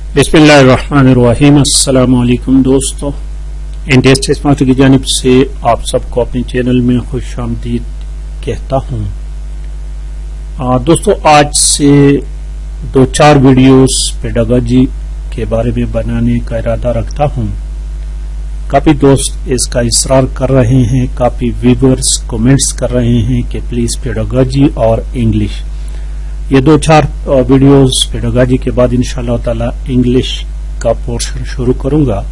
बिस्मिल्लाहिर्रहमानिर्रहीम। अस्सलाम वालेकुम दोस्तों, NTS टेस्ट मास्टर की जानिब से आप सबको अपने चैनल में खुश आमदीद कहता हूँ। दोस्तों, आज से 2-4 वीडियोस पेडागोजी के बारे में बनाने का इरादा रखता हूँ। काफी दोस्त इसका इसरार कर रहे हैं, काफी व्यूअर्स कमेंट्स कर रहे हैं कि प्लीज पेडागोजी और इंग्लिश। ये 2-4 वीडियोस पेडागोजी के बाद इंशाअल्लाह ताला इंग्लिश का पोर्शन शुरू करूंगा।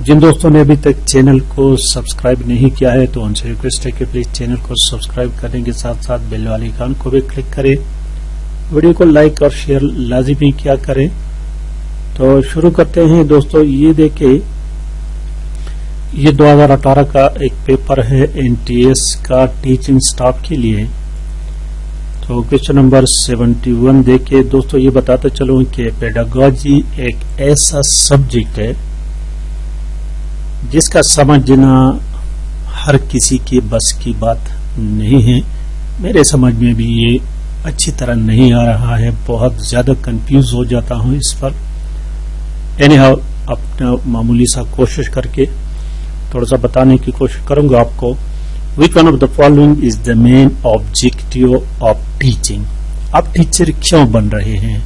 जिन दोस्तों ने अभी तक चैनल को सब्सक्राइब नहीं किया है तो उनसे रिक्वेस्ट है कि प्लीज चैनल को सब्सक्राइब करने के साथ साथ बेल वाले आइकन को भी क्लिक करें, वीडियो को लाइक और शेयर लाजिमी किया करें। तो शुरू करते हैं दोस्तों। ये देखें, ये 2018 का एक पेपर है NTS का टीचिंग स्टाफ के लिए। तो क्वेश्चन नंबर 71 देखिए दोस्तों। ये बताते चलूं कि पेडागोजी एक ऐसा सब्जेक्ट है जिसका समझना हर किसी के बस की बात नहीं है। मेरे समझ में भी ये अच्छी तरह नहीं आ रहा है, बहुत ज्यादा कंफ्यूज हो जाता हूं इस पर। एनीहाउ, अपना मामूली सा कोशिश करके थोड़ा सा बताने की कोशिश करूंगा आपको। Which one of the following is the main objective of teaching? आप टीचर क्यों बन रहे हैं?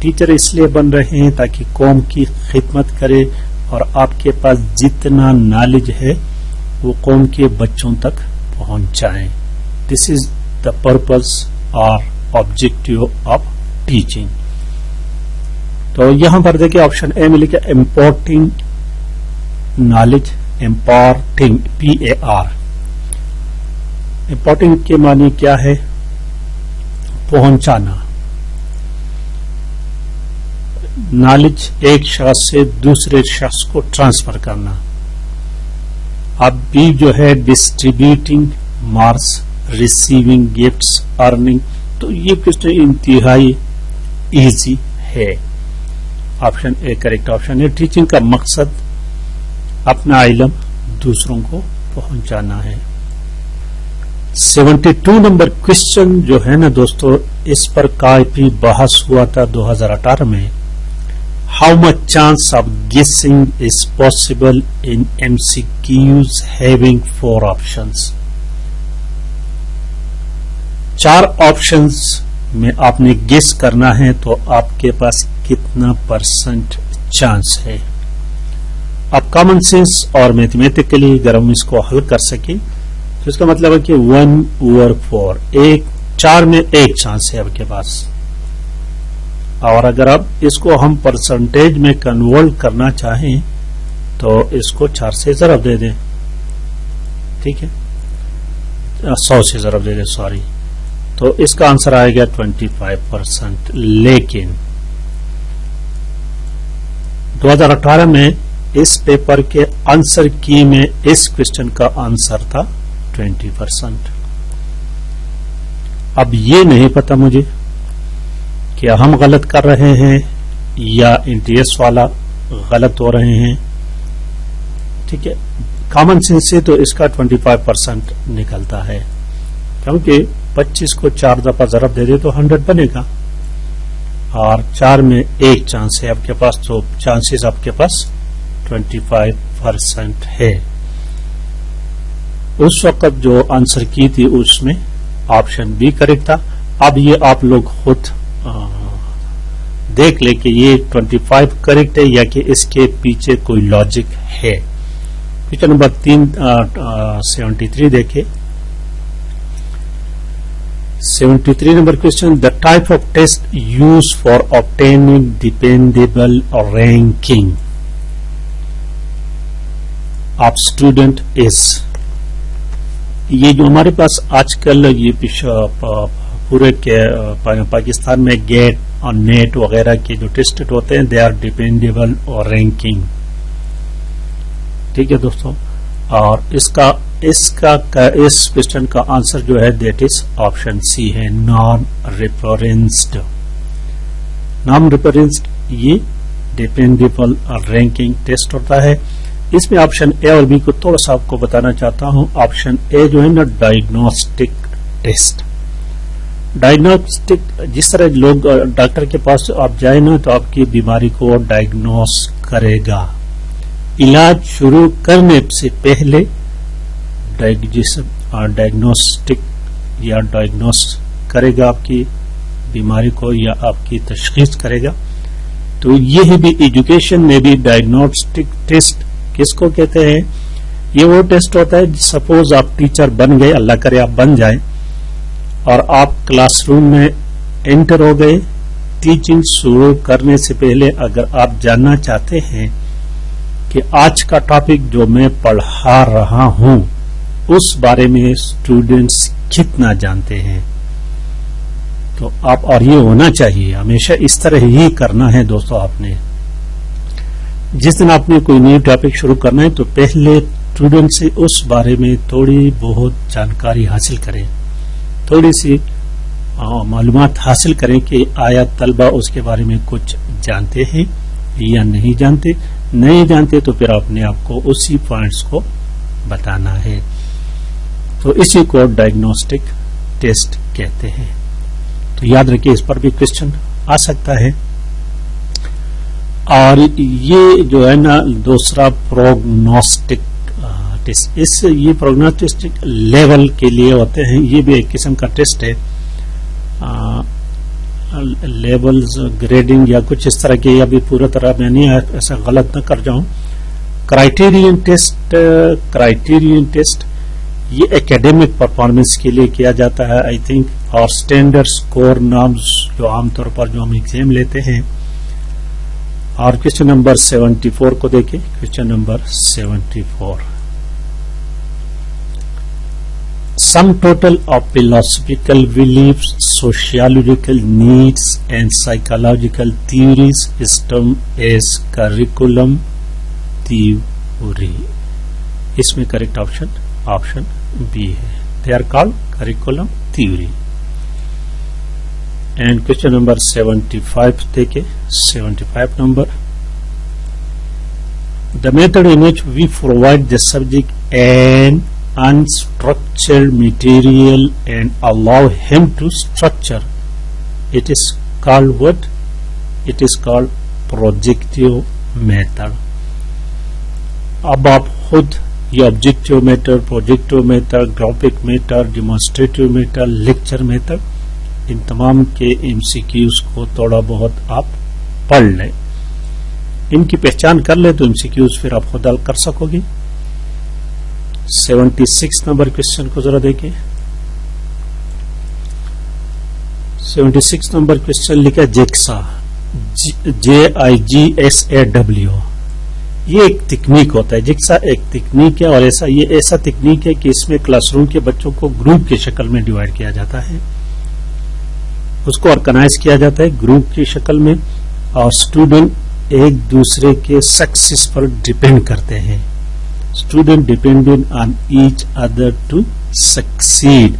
टीचर इसलिए बन रहे हैं ताकि कौम की खिदमत करे और आपके पास जितना नॉलेज है वो कौम के बच्चों तक पहुंचाएं। दिस इज द पर्पस और ऑब्जेक्टिव ऑफ टीचिंग। तो यहां पर देखिए ऑप्शन ए में लिखा importing knowledge, importing PAR। Importing के माने क्या है? पहुंचाना। नॉलेज एक शख्स से दूसरे शख्स को ट्रांसफर करना। अब भी जो है distributing marks, receiving gifts, earning. तो ये क्वेश्चन इंतहाई इजी है। ऑप्शन ए करेक्ट ऑप्शन है। टीचिंग का मकसद अपना इल्म दूसरों को पहुंचाना है। 72 नंबर क्वेश्चन जो है ना दोस्तों, इस पर काफी बहस हुआ था 2018 में। हाउ मच चांस ऑफ गेसिंग is possible in MCQs having 4 options? 4 options में आपने गेस करना है तो आपके पास कितना % चांस है? अब कॉमन सेंस और मैथमेटिकली अगर हम इसको हल कर सकें तो इसका मतलब है कि 1/4, 4 में 1 चांस है आपके पास। और अगर अब इसको हम परसेंटेज में कन्वर्ट करना चाहें तो इसको 4 से ज़रब दे दें, ठीक है, 100 से ज़रब दे दें, सॉरी। तो इसका आंसर आएगा 25%। लेकिन 2018 में इस पेपर के आंसर की में इस क्वेश्चन का आंसर था 20%। अब ये नहीं पता मुझे कि हम गलत कर रहे हैं या NTS वाला गलत हो रहे हैं, ठीक है। कॉमन सेंस से तो इसका 25% निकलता है, क्योंकि 25 को 4 दफा ज़रब दे दे तो 100 बनेगा और 4 में 1 चांस है आपके पास, तो चांसेस आपके पास 25% है। उस वक्त जो आंसर की थी उसमें ऑप्शन बी करेक्ट था। अब ये आप लोग खुद देख ले कि ये 25 करेक्ट है या कि इसके पीछे कोई लॉजिक है। क्वेश्चन नंबर 73 देखे। 73 number question, the type of test use for obtaining dependable ranking of student is. ये जो हमारे पास आजकल ये पूरे के पाकिस्तान में गेट और नेट वगैरह के जो टेस्ट होते हैं, दे आर डिपेंडेबल और रैंकिंग, ठीक है दोस्तों। और इस क्वेश्चन का आंसर जो है दैट इज ऑप्शन सी है, नॉन रेफरेंस्ड। नॉन रेफरेंस्ड ये डिपेंडेबल और रैंकिंग टेस्ट होता है। इसमें ऑप्शन ए और बी को थोड़ा सा आपको बताना चाहता हूं। ऑप्शन ए जो है ना डायग्नोस्टिक टेस्ट, डायग्नोस्टिक, जिस तरह लोग डॉक्टर के पास आप जाए ना तो आपकी बीमारी को डायग्नोस करेगा। इलाज शुरू करने से पहले डायग्नोस्टिक या डायग्नोस करेगा आपकी बीमारी को या आपकी तशखीस करेगा। तो यह भी एजुकेशन में भी डायग्नोस्टिक टेस्ट किसको कहते हैं? ये वो टेस्ट होता है, सपोज आप टीचर बन गए, अल्लाह करे आप बन जाए, और आप क्लासरूम में एंटर हो गए। टीचिंग शुरू करने से पहले अगर आप जानना चाहते हैं कि आज का टॉपिक जो मैं पढ़ा रहा हूं उस बारे में स्टूडेंट्स कितना जानते हैं, तो आप, और ये होना चाहिए हमेशा इस तरह ही करना है दोस्तों। आपने जिस दिन आपने कोई न्यू टॉपिक शुरू करना है तो पहले स्टूडेंट से उस बारे में थोड़ी बहुत जानकारी हासिल करें, थोड़ी सी मालूमात हासिल करें कि आया तलबा उसके बारे में कुछ जानते हैं या नहीं जानते। नहीं जानते तो फिर अपने आप को उसी पॉइंट्स को बताना है। तो इसी को डायग्नोस्टिक टेस्ट कहते हैं। तो याद रखिए, इस पर भी क्वेश्चन आ सकता है। और ये जो है ना दूसरा प्रोग्नोस्टिक टेस्ट, ये प्रोग्नोस्टिक लेवल के लिए होते हैं। ये भी एक किस्म का टेस्ट है, लेवल्स ग्रेडिंग या कुछ इस तरह के, अभी पूरा तरह मैं नहीं ऐसा गलत न कर जाऊं। क्राइटेरियन टेस्ट ये एकेडमिक परफॉर्मेंस के लिए किया जाता है आई थिंक, और स्टैंडर्ड स्कोर नाम्स जो आमतौर पर जो हम एग्जाम लेते हैं। और क्वेश्चन नंबर 74 को देखें। Question number 74, sum total of philosophical beliefs, sociological needs and psychological theories is termed as curriculum theory. इसमें करेक्ट ऑप्शन बी है। They are called curriculum theory. And question number 75 देखें। 75 number, the method in which we provide the subject an unstructured material and allow him to structure, it is called what? It is called projective method. अब आप खुद ये objective method, projective method, graphic method, demonstrative method, lecture method, इन तमाम के MCQs को थोड़ा बहुत आप पढ़ लें, इनकी पहचान कर ले तो एमसीक्यूज फिर आप खुद हल कर सकोगे। 76 नंबर क्वेश्चन को जरा देखें। 76 नंबर क्वेश्चन लिखा JIGSA, JIGSAW। ये एक तकनीक होता है। JIGSA एक तकनीक है, और ये ऐसा तकनीक है कि इसमें क्लासरूम के बच्चों को ग्रुप की शक्ल में डिवाइड किया जाता है, उसको ऑर्गेनाइज किया जाता है ग्रुप की शक्ल में, और स्टूडेंट एक दूसरे के सक्सेस पर डिपेंड करते हैं। Student dependent on each other to succeed,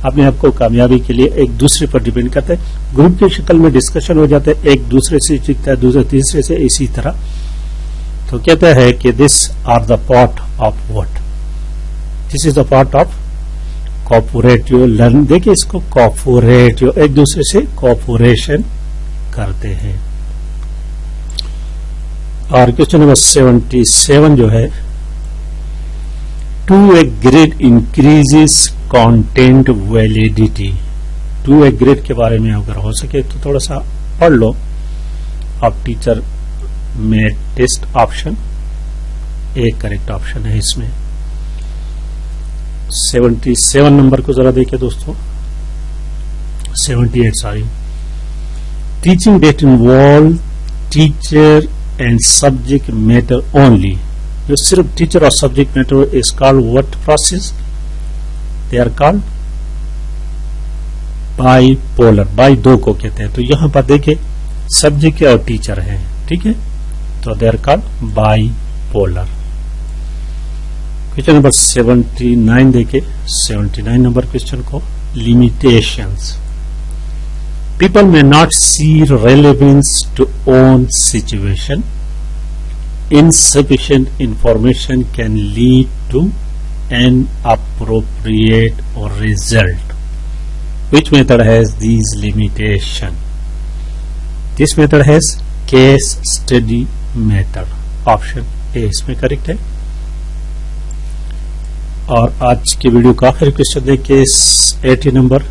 अपने आप को कामयाबी के लिए एक दूसरे पर डिपेंड करते हैं। ग्रुप की शक्ल में डिस्कशन हो जाता है, एक दूसरे से सीखता है, दूसरे तीसरे से, इसी तरह। तो कहता है कि this are the part of what, this is the part of cooperative learn. देखिए इसको कोऑपरेटिव, एक दूसरे से कोऑपरेशन करते हैं। और क्वेश्चन नंबर 77 जो है, to a grade increases content validity. to a grade के बारे में अगर हो सके तो थोड़ा सा पढ़ लो। अब टीचर में टेस्ट ऑप्शन एक करेक्ट ऑप्शन है इसमें। 77 नंबर को जरा देखिए दोस्तों। 78 sorry. Teaching that involve teacher and subject matter only, जो सिर्फ टीचर और subject matter is called what process? They are called bipolar, bi दो को कहते हैं। तो यहां पर देखिए सब्जेक्ट और टीचर है, ठीक है, तो they are called bipolar. Question number 79 देखिए। 79 नंबर क्वेश्चन को, limitations. People may not see relevance to own situation, insufficient information can lead to an appropriate result. Which method has these limitation? This method has case study method. Option A इसमें correct है। और आज की video का आखिरी question है case 80 number.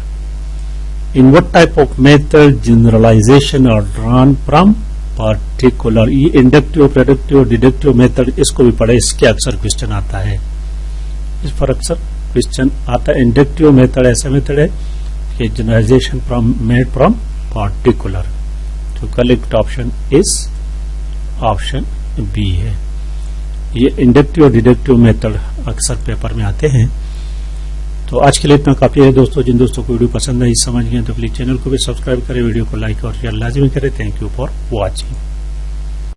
In what type of method generalization are drawn from particular? ये inductive, predictive, deductive method, इसको भी पढ़े, इसके अक्सर क्वेश्चन आता है, इस पर अक्सर क्वेश्चन आता है। इंडक्टिव मेथड ऐसा मेथड है कि जनरलाइजेशन मेड फ्रॉम पार्टिकुलर। तो correct option is option B है। ये इंडक्टिव और डिडक्टिव मेथड अक्सर पेपर में आते हैं। तो आज के लिए इतना काफी है दोस्तों। जिन दोस्तों को वीडियो पसंद आई, समझ गए, तो प्लीज चैनल को भी सब्सक्राइब करें, वीडियो को लाइक और शेयर लाजमी करें। Thank you for watching.